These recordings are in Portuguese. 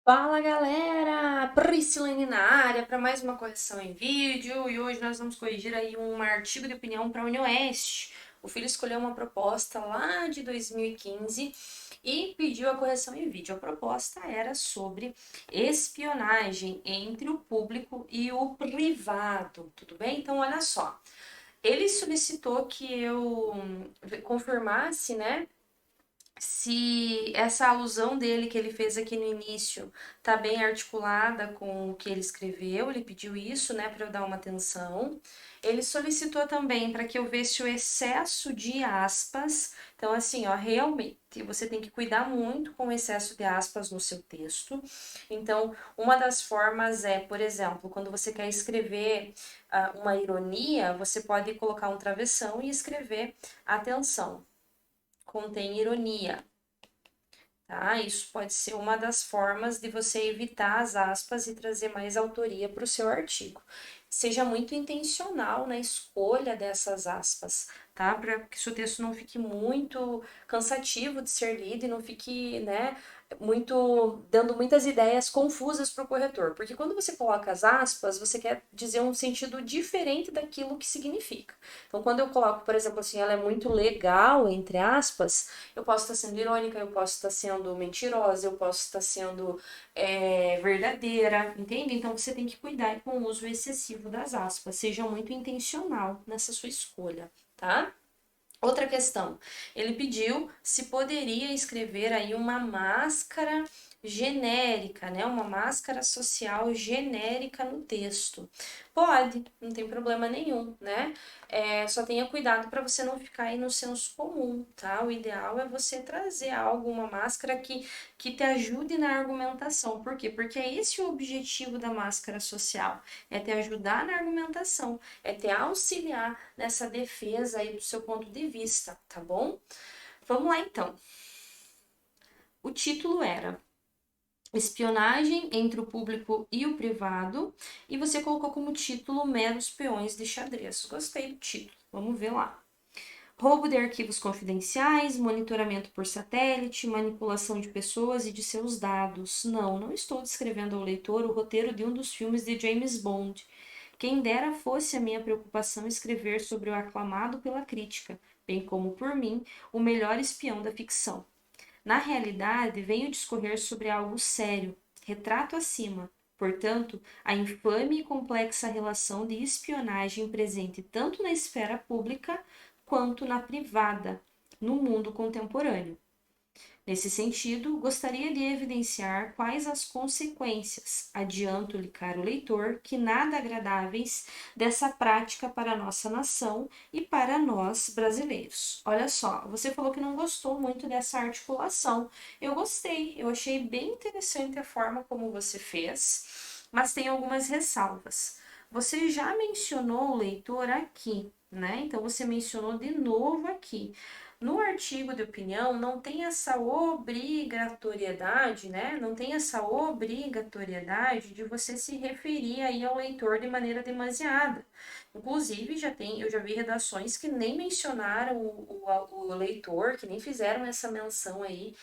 Fala galera, Priscilene na área para mais uma correção em vídeo e hoje nós vamos corrigir aí um artigo de opinião para a UniOeste. O filho escolheu uma proposta lá de 2015 e pediu a correção em vídeo. A proposta era sobre espionagem entre o público e o privado, tudo bem? Então olha só, ele solicitou que eu confirmasse, né, se essa alusão dele que ele fez aqui no início tá bem articulada com o que ele escreveu, ele pediu isso, né, para eu dar uma atenção. Ele solicitou também para que eu visse o excesso de aspas. Então, assim, ó, realmente você tem que cuidar muito com o excesso de aspas no seu texto. Então, uma das formas é, por exemplo, quando você quer escrever uma ironia, você pode colocar um travessão e escrever atenção, contém ironia, tá? Isso pode ser uma das formas de você evitar as aspas e trazer mais autoria para o seu artigo. Seja muito intencional na escolha dessas aspas, tá? Para que seu texto não fique muito cansativo de ser lido e não fique, né, muito dando muitas ideias confusas para o corretor, porque quando você coloca as aspas, você quer dizer um sentido diferente daquilo que significa. Então, quando eu coloco, por exemplo, assim, ela é muito legal, entre aspas, eu posso estar sendo irônica, eu posso estar sendo mentirosa, eu posso estar sendo verdadeira, entende? Então você tem que cuidar com o uso excessivo das aspas, seja muito intencional nessa sua escolha, tá? Outra questão, ele pediu se poderia escrever aí uma máscara genérica, né? Uma máscara social genérica no texto. Pode, não tem problema nenhum, né? Só tenha cuidado para você não ficar aí no senso comum, tá? O ideal é você trazer algo, uma máscara que te ajude na argumentação. Por quê? Porque é esse o objetivo da máscara social, é te ajudar na argumentação, é te auxiliar nessa defesa aí do seu ponto de vista, tá bom? Vamos lá então. O título era Espionagem entre o público e o privado, e você colocou como título Meros Peões de Xadrez. Gostei do título. Vamos ver lá. Roubo de arquivos confidenciais, monitoramento por satélite, manipulação de pessoas e de seus dados. Não, não estou descrevendo ao leitor o roteiro de um dos filmes de James Bond. Quem dera fosse a minha preocupação escrever sobre o aclamado pela crítica, bem como por mim, o melhor espião da ficção. Na realidade, venho discorrer sobre algo sério, retrato acima, portanto, a infame e complexa relação de espionagem presente tanto na esfera pública quanto na privada, no mundo contemporâneo. Nesse sentido, gostaria de evidenciar quais as consequências, adianto-lhe, caro leitor, que nada agradáveis dessa prática para a nossa nação e para nós brasileiros. Olha só, você falou que não gostou muito dessa articulação. Eu gostei, eu achei bem interessante a forma como você fez, mas tem algumas ressalvas. Você já mencionou o leitor aqui, né? Então você mencionou de novo aqui. No artigo de opinião não tem essa obrigatoriedade, né? Não tem essa obrigatoriedade de você se referir aí ao leitor de maneira demasiada. Inclusive, eu já vi redações que nem mencionaram o leitor, que nem fizeram essa menção aí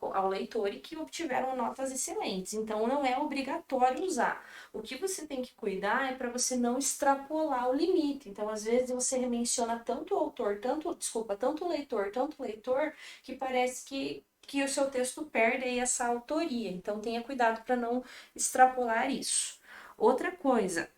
ao leitor e que obtiveram notas excelentes. Então, não é obrigatório usar. O que você tem que cuidar é para você não extrapolar o limite. Então, às vezes você menciona tanto o autor, tanto o leitor, que parece que o seu texto perde aí essa autoria. Então, tenha cuidado para não extrapolar isso. Outra coisa,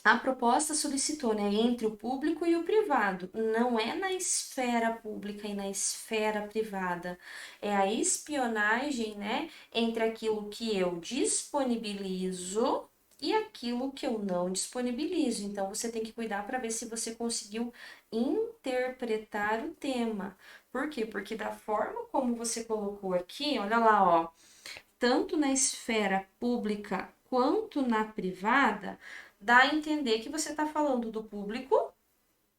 a proposta solicitou, né, entre o público e o privado. Não é na esfera pública e na esfera privada. É a espionagem, né, entre aquilo que eu disponibilizo e aquilo que eu não disponibilizo. Então você tem que cuidar para ver se você conseguiu interpretar o tema. Por quê? Porque da forma como você colocou aqui, olha lá, ó, tanto na esfera pública quanto na privada, dá a entender que você está falando do público,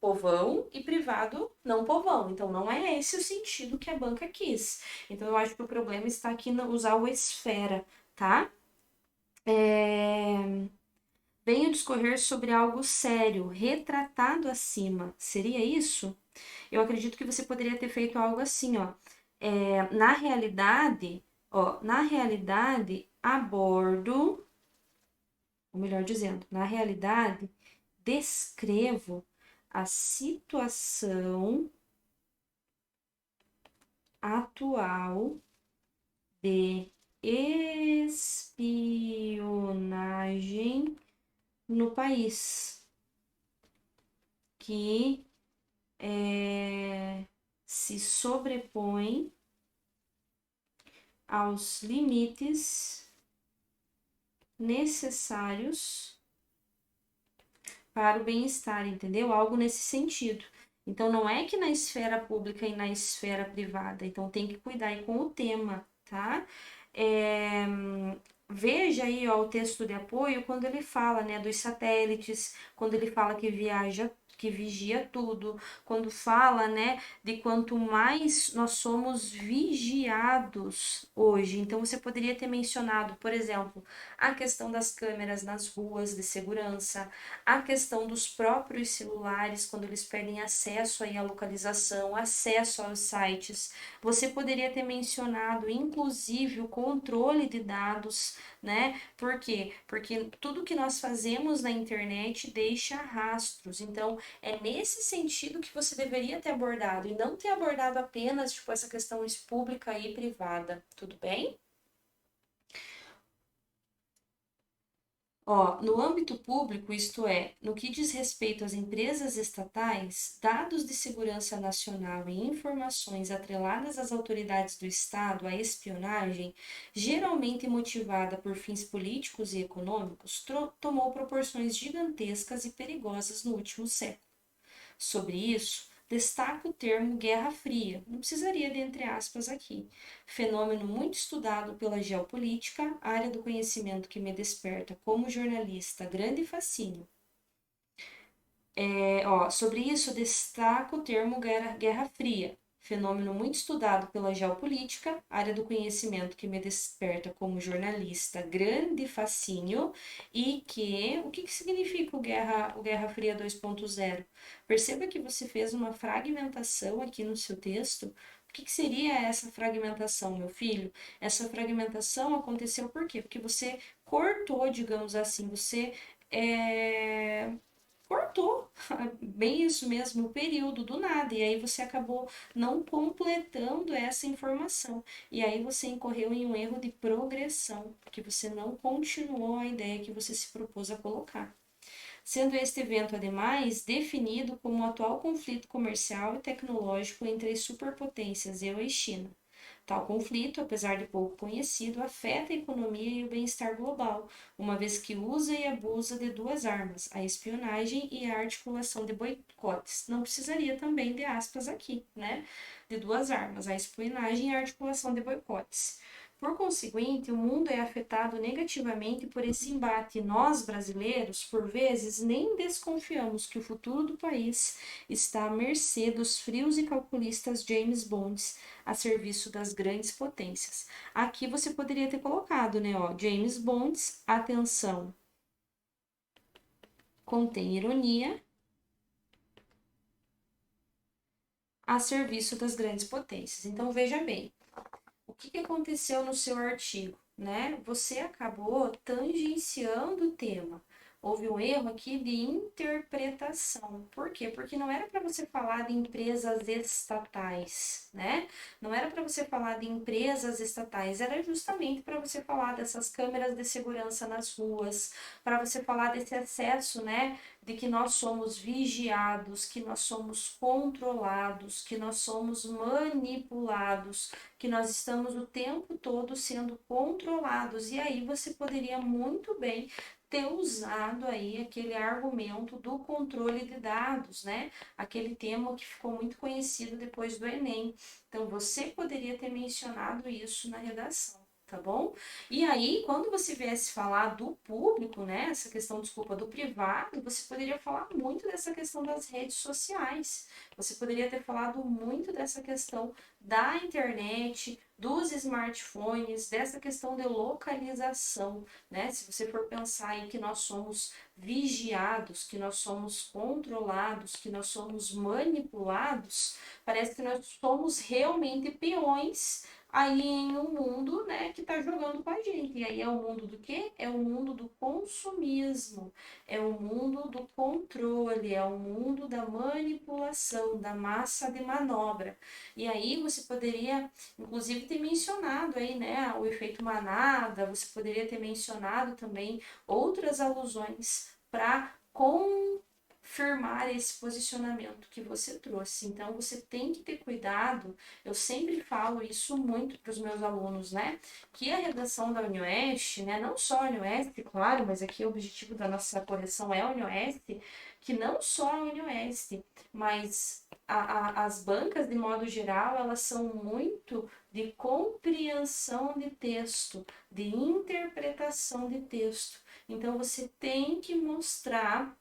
povão, e privado, não povão. Então, não é esse o sentido que a banca quis. Então, eu acho que o problema está aqui no usar o esfera, tá? Venho discorrer sobre algo sério, retratado acima. Seria isso? Eu acredito que você poderia ter feito algo assim, ó. Na realidade, a bordo, ou melhor dizendo, na realidade, descrevo a situação atual de espionagem no país, que se sobrepõe aos limites necessários para o bem-estar, entendeu? Algo nesse sentido. Então, não é que na esfera pública e na esfera privada. Então, tem que cuidar aí com o tema, tá? É, veja aí, ó, o texto de apoio quando ele fala, né, dos satélites, quando ele fala que viaja, que vigia tudo, quando fala, né, de quanto mais nós somos vigiados hoje. Então, você poderia ter mencionado, por exemplo, a questão das câmeras nas ruas de segurança, a questão dos próprios celulares, quando eles perdem acesso aí à localização, acesso aos sites. Você poderia ter mencionado, inclusive, o controle de dados, né? Por quê? Porque tudo que nós fazemos na internet deixa rastros. Então, é nesse sentido que você deveria ter abordado, e não ter abordado apenas, tipo, essa questão pública e privada. Tudo bem? Ó, no âmbito público, isto é, no que diz respeito às empresas estatais, dados de segurança nacional e informações atreladas às autoridades do Estado à espionagem, geralmente motivada por fins políticos e econômicos, tomou proporções gigantescas e perigosas no último século. Sobre isso, destaca o termo Guerra Fria, não precisaria de entre aspas aqui, fenômeno muito estudado pela geopolítica, área do conhecimento que me desperta como jornalista grande fascínio. Sobre isso, destaca o termo Guerra Fria, fenômeno muito estudado pela geopolítica, área do conhecimento que me desperta como jornalista grande fascínio, e o que significa o Guerra Fria 2.0? Perceba que você fez uma fragmentação aqui no seu texto. O que seria essa fragmentação, meu filho? Essa fragmentação aconteceu por quê? Porque você cortou, digamos assim, você cortou bem isso mesmo, o período do nada, e aí você acabou não completando essa informação, e aí você incorreu em um erro de progressão, porque você não continuou a ideia que você se propôs a colocar. Sendo este evento, ademais, definido como o atual conflito comercial e tecnológico entre as superpotências EU e China. Tal conflito, apesar de pouco conhecido, afeta a economia e o bem-estar global, uma vez que usa e abusa de duas armas, a espionagem e a articulação de boicotes. Não precisaria também de aspas aqui, né? De duas armas, a espionagem e a articulação de boicotes. Por conseguinte, o mundo é afetado negativamente por esse embate. Nós, brasileiros, por vezes, nem desconfiamos que o futuro do país está à mercê dos frios e calculistas James Bonds a serviço das grandes potências. Aqui você poderia ter colocado, né? Ó, James Bonds, atenção, contém ironia, a serviço das grandes potências. Então, veja bem, o que aconteceu no seu artigo, né? Você acabou tangenciando o tema. Houve um erro aqui de interpretação. Por quê? Porque não era para você falar de empresas estatais, né? Não era para você falar de empresas estatais, era justamente para você falar dessas câmeras de segurança nas ruas, para você falar desse acesso, né? De que nós somos vigiados, que nós somos controlados, que nós somos manipulados, que nós estamos o tempo todo sendo controlados. E aí você poderia muito bem ter usado aí aquele argumento do controle de dados, né? Aquele tema que ficou muito conhecido depois do Enem. Então você poderia ter mencionado isso na redação. Tá bom? E aí, quando você viesse falar do público, né? Essa questão, desculpa, do privado, você poderia falar muito dessa questão das redes sociais. Você poderia ter falado muito dessa questão da internet, dos smartphones, dessa questão de localização, né? Se você for pensar em que nós somos vigiados, que nós somos controlados, que nós somos manipulados, parece que nós somos realmente peões aí em um mundo, né, que está jogando com a gente. E aí é o mundo do quê? É o mundo do consumismo, é o mundo do controle, é o mundo da manipulação, da massa de manobra. E aí você poderia, inclusive, ter mencionado aí, né, o efeito manada, você poderia ter mencionado também outras alusões para confirmar esse posicionamento que você trouxe. Então, você tem que ter cuidado. Eu sempre falo isso muito para os meus alunos, né? Que a redação da UniOeste, né? Não só a UniOeste, claro, mas aqui o objetivo da nossa correção é a UniOeste, que não só a UniOeste, mas as bancas, de modo geral, elas são muito de compreensão de texto, de interpretação de texto. Então, você tem que mostrar,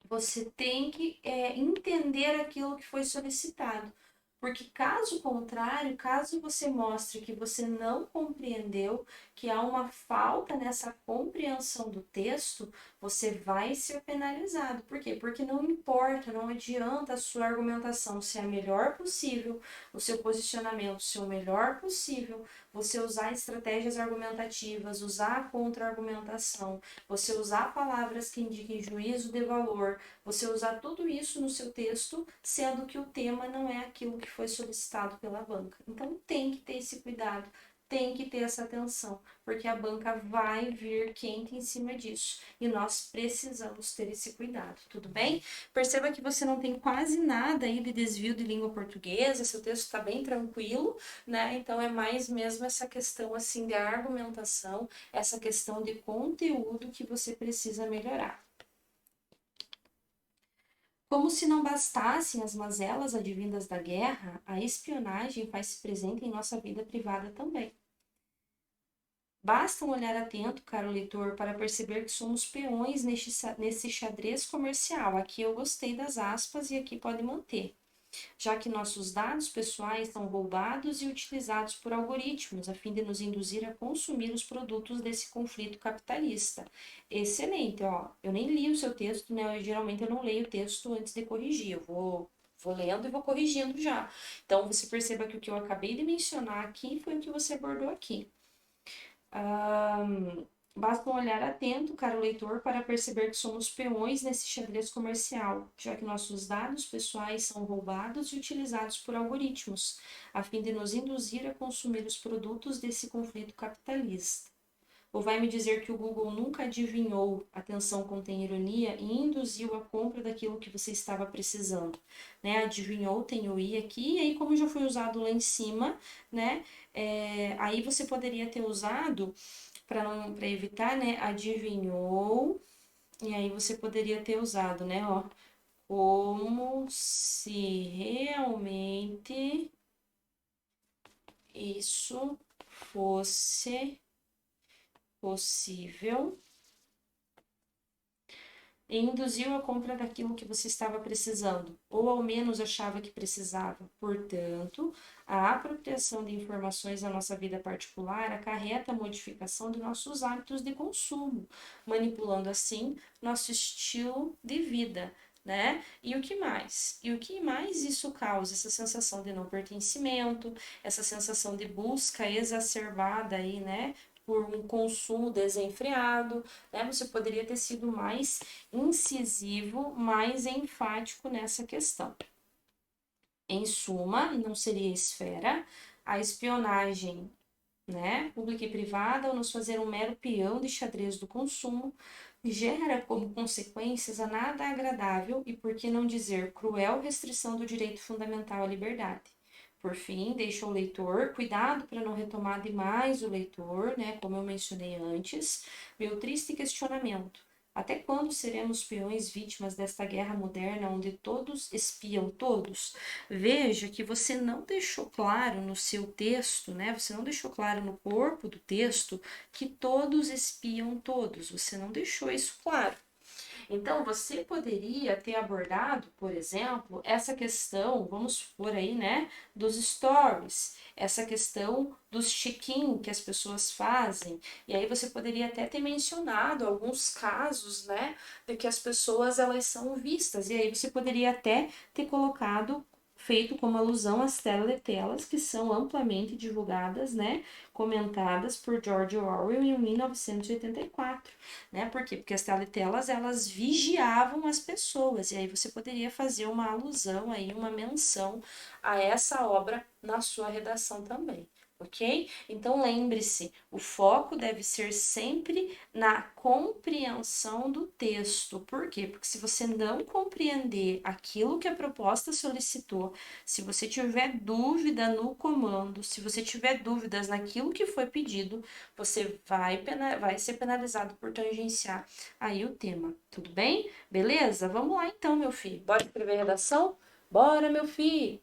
você tem que entender aquilo que foi solicitado. Porque caso contrário, caso você mostre que você não compreendeu, que há uma falta nessa compreensão do texto, você vai ser penalizado. Por quê? Porque não importa, não adianta a sua argumentação ser a melhor possível, o seu posicionamento ser o melhor possível, você usar estratégias argumentativas, usar a contra-argumentação, você usar palavras que indiquem juízo de valor, você usar tudo isso no seu texto, sendo que o tema não é aquilo que foi solicitado pela banca. Então tem que ter esse cuidado, tem que ter essa atenção, porque a banca vai vir quente em cima disso e nós precisamos ter esse cuidado, tudo bem? Perceba que você não tem quase nada aí de desvio de língua portuguesa, seu texto está bem tranquilo, né? Então é mais mesmo essa questão assim de argumentação, essa questão de conteúdo que você precisa melhorar. Como se não bastassem as mazelas advindas da guerra, a espionagem faz-se presente em nossa vida privada também. Basta um olhar atento, caro leitor, para perceber que somos peões nesse xadrez comercial. Aqui eu gostei das aspas e aqui pode manter. Já que nossos dados pessoais são roubados e utilizados por algoritmos, a fim de nos induzir a consumir os produtos desse conflito capitalista. Excelente, ó. Eu nem li o seu texto, né? Geralmente eu não leio o texto antes de corrigir. Eu vou lendo e vou corrigindo já. Então, você perceba que o que eu acabei de mencionar aqui foi o que você abordou aqui. Basta um olhar atento, caro leitor, para perceber que somos peões nesse xadrez comercial, já que nossos dados pessoais são roubados e utilizados por algoritmos, a fim de nos induzir a consumir os produtos desse conflito capitalista. Ou vai me dizer que o Google nunca adivinhou, atenção contém ironia, e induziu a compra daquilo que você estava precisando, né? Adivinhou, tem o i aqui, e aí como já foi usado lá em cima, né? Aí você poderia ter usado, para evitar, né? Adivinhou, e aí você poderia ter usado, né? Ó, como se realmente isso fosse possível e induziu a compra daquilo que você estava precisando, ou ao menos achava que precisava. Portanto, a apropriação de informações da nossa vida particular acarreta a modificação de nossos hábitos de consumo, manipulando assim nosso estilo de vida. Né? E o que mais? E o que mais isso causa? Essa sensação de não pertencimento, essa sensação de busca exacerbada aí, né? Por um consumo desenfreado, né? Você poderia ter sido mais incisivo, mais enfático nessa questão. Em suma, não seria esfera, a espionagem, né, pública e privada, ao nos fazer um mero peão de xadrez do consumo, gera como consequências a nada agradável e, por que não dizer, cruel restrição do direito fundamental à liberdade. Por fim, deixa o leitor, cuidado para não retomar demais o leitor, né, como eu mencionei antes, meu triste questionamento. Até quando seremos peões vítimas desta guerra moderna onde todos espiam todos? Veja que você não deixou claro no seu texto, né? Você não deixou claro no corpo do texto que todos espiam todos. Você não deixou isso claro. Então, você poderia ter abordado, por exemplo, essa questão, vamos supor aí, né, dos stories, essa questão dos check-in que as pessoas fazem, e aí você poderia até ter mencionado alguns casos, né, de que as pessoas, elas são vistas, e aí você poderia até ter colocado feito como alusão às teletelas que são amplamente divulgadas, né, comentadas por George Orwell em 1984, né? Por quê? Porque as teletelas, elas vigiavam as pessoas, e aí você poderia fazer uma alusão aí, uma menção a essa obra na sua redação também. Ok? Então lembre-se, o foco deve ser sempre na compreensão do texto. Por quê? Porque se você não compreender aquilo que a proposta solicitou, se você tiver dúvida no comando, se você tiver dúvidas naquilo que foi pedido, você vai ser penalizado por tangenciar aí o tema. Tudo bem? Beleza? Vamos lá então, meu filho. Bora escrever redação? Bora, meu filho!